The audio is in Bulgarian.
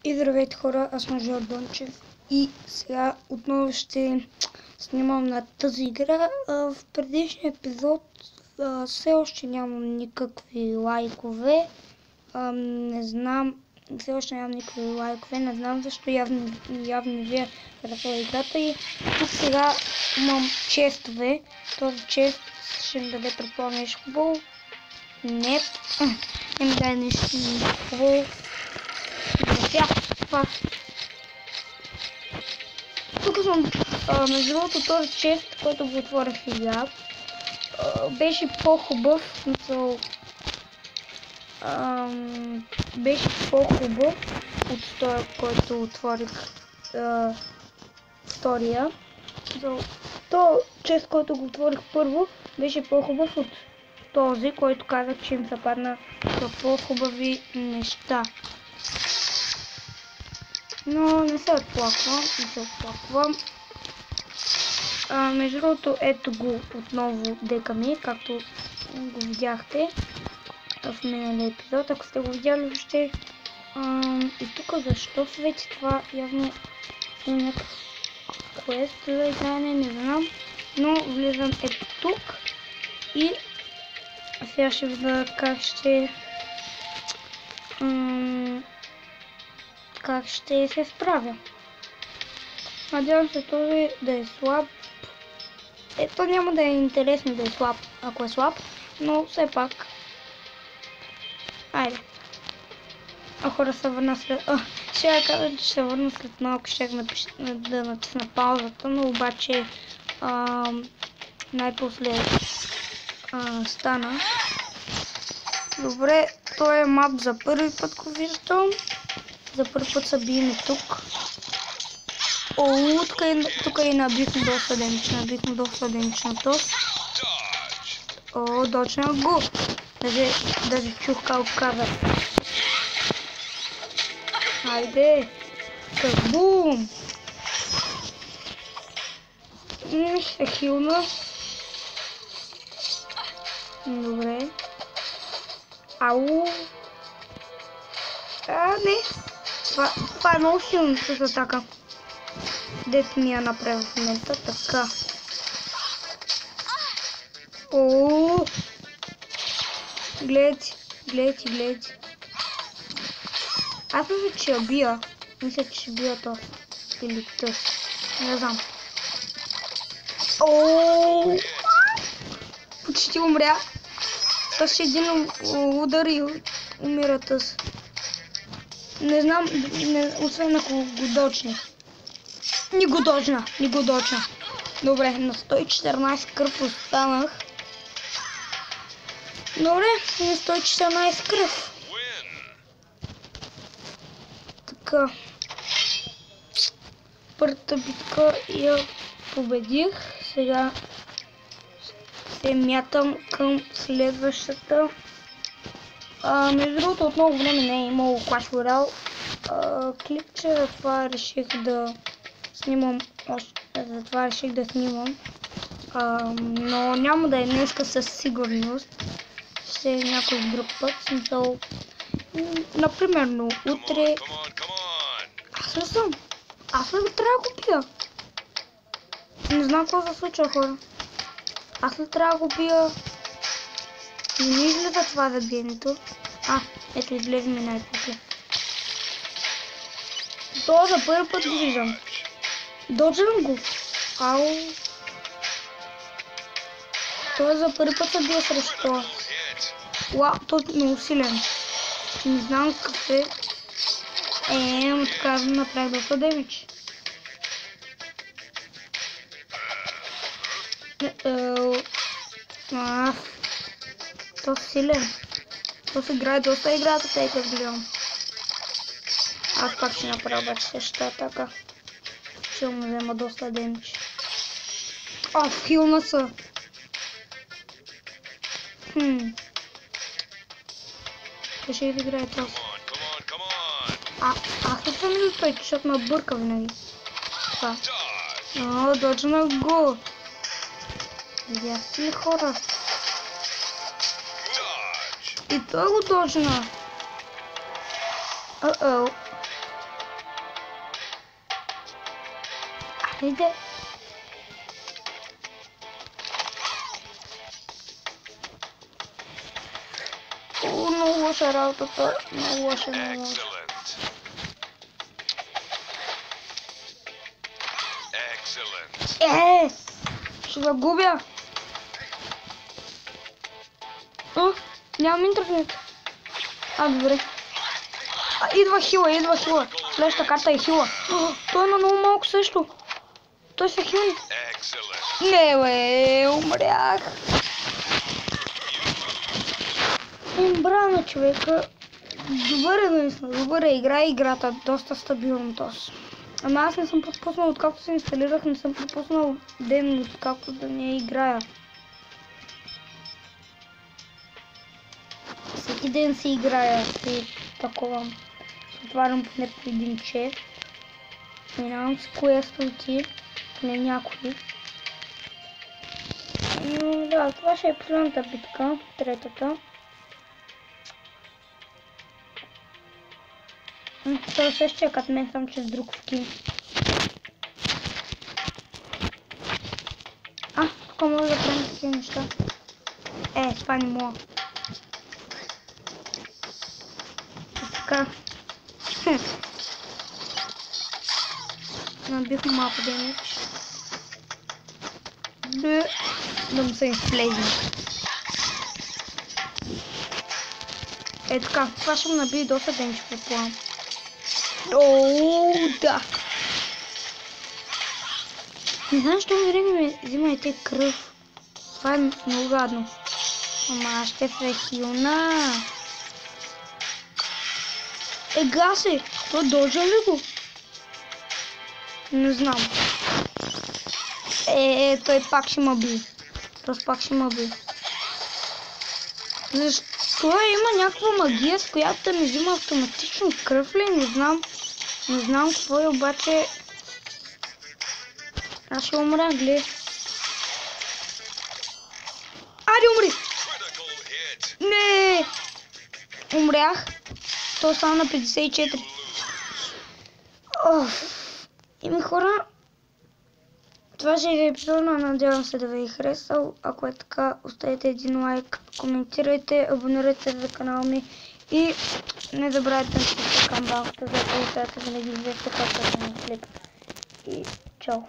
И здравейте хора, аз съм Жор Дончев и сега отново ще снимам на тази игра. В предишния епизод все още нямам никакви лайкове. Не знам, все още нямам никакви лайкове, не знам защо явно ви е харесала играта. И тук сега имам честове. Този чест ще ми даде предполагам нещо хубаво. Не ми даде нещо хубаво. Тук съм, между другото, този чест, който го отворих сега, беше по-хубав, беше по-хубав от този, който отворих втория. То чест, който го отворих първо, беше по-хубав от този, който казах, че им се падна по-хубави неща. Но не се отплаквам, между другото, ето го отново дека ми, както го видяхте в миналия епизод, ако сте го видяли въобще. И тук защо свети това, явно има някакъв квест за игране, не знам, но влизам ето тук и сега ще видя как ще се справя. Надявам се този да е слаб. Ето няма да е интересно да е слаб, ако е слаб, но все пак. Айде. Хора, се върна след... ще я кажа, че ще върна след малко, ще да натисна паузата, но обаче най-после стана. Добре, той е мап за първи път, го виждам. За първи път са биеме тук. Тук и набихме доста денчна тост. Дочна го. Даже чух как каза. Хайде. Кабум. Ще хилна. Добре. Ау. Не. Това е много силно с атака. Дето ми я направи в момента. Така. Гледайте. Аз мисля, че я бия. Мисля, че ще бия то. Или тъс. Не знам. Почти умря. С един удар и умира тъс. Не знам, освен ако го дочне. Ни го дочна. Добре, на 114 кръв останах. Добре, на 114 кръв. Така. Първата битка я победих. Сега се мятам към следващата. Между другото, от много време не е имало Clash Royale клипче, затова реших да снимам но няма да е днеска със сигурност. Ще е някой друг път, смисъл, например, утре. Аз ли трябва да го бия? Не знам какво се случва, хора. Аз ли трябва да го бия? Не ми излиза това за биенето. Ето излезе ми най-после. То за първи път го виждам. Доджвам го. Той за първи път се бия срещу това. Той е много силен. Не знам какъв е. Но така да направи доста демидж. То е силен. То се играе доста играта, тъй като гледам. Аз пак ще направя обаче същата атака. Ще му взема доста демидж. Хилна са. Те ще играе този. Аз не съм ли той, защото ме бърка винаги. Това. Доджна го. Видяхте ли, хора? И той го доджна. Хайде. Много лоша работата. Много лоша, много лоша. Ще загубя. Нямам интернет. Добре. Идва хила. Следващата карта е хила. Той има много малко също. Той се хилни. Не, бе, умрях. Брано, човека. Добър е наистина. Добър е. Играе играта. Доста стабилно този. Ама аз не съм пропуснал, откакто се инсталирах, не съм пропуснал ден, откакто да не играя. Всеки ден си играя, си такова. Отварям поне по един чек. Минавам с квестовете, поне някои. Но да, това ще е последната битка, третата. Това е същия като мен, съм чрез друг скин. Тук може да правим такива неща. Това не мога. Така. Набих малко демидж. Да му се изплезне. Така, това ще му наби доста демидж, предполагам. Да. Не знам, що време взимайте кръв. Това е много гадно. Ама ще се хилна. Гаси! Това дължа ли го? Не знам. Той пак ще ме би. Просто пак ще ме би. Защо има някаква магия, с която да ми взима автоматично кръв ли? Не знам. Не знам какво е, обаче... Аз ще умря, гледай. Айде, умри! Не! Умрях. То стана на 54. Ими хора, това ще е епизод, надявам се да ви е харесал. Ако е така, оставете един лайк, коментирайте, абонирайте се за канала ми и не забравяйте да натиснете камбанката, за да получавате винаги известия, когато съм клип. И чао!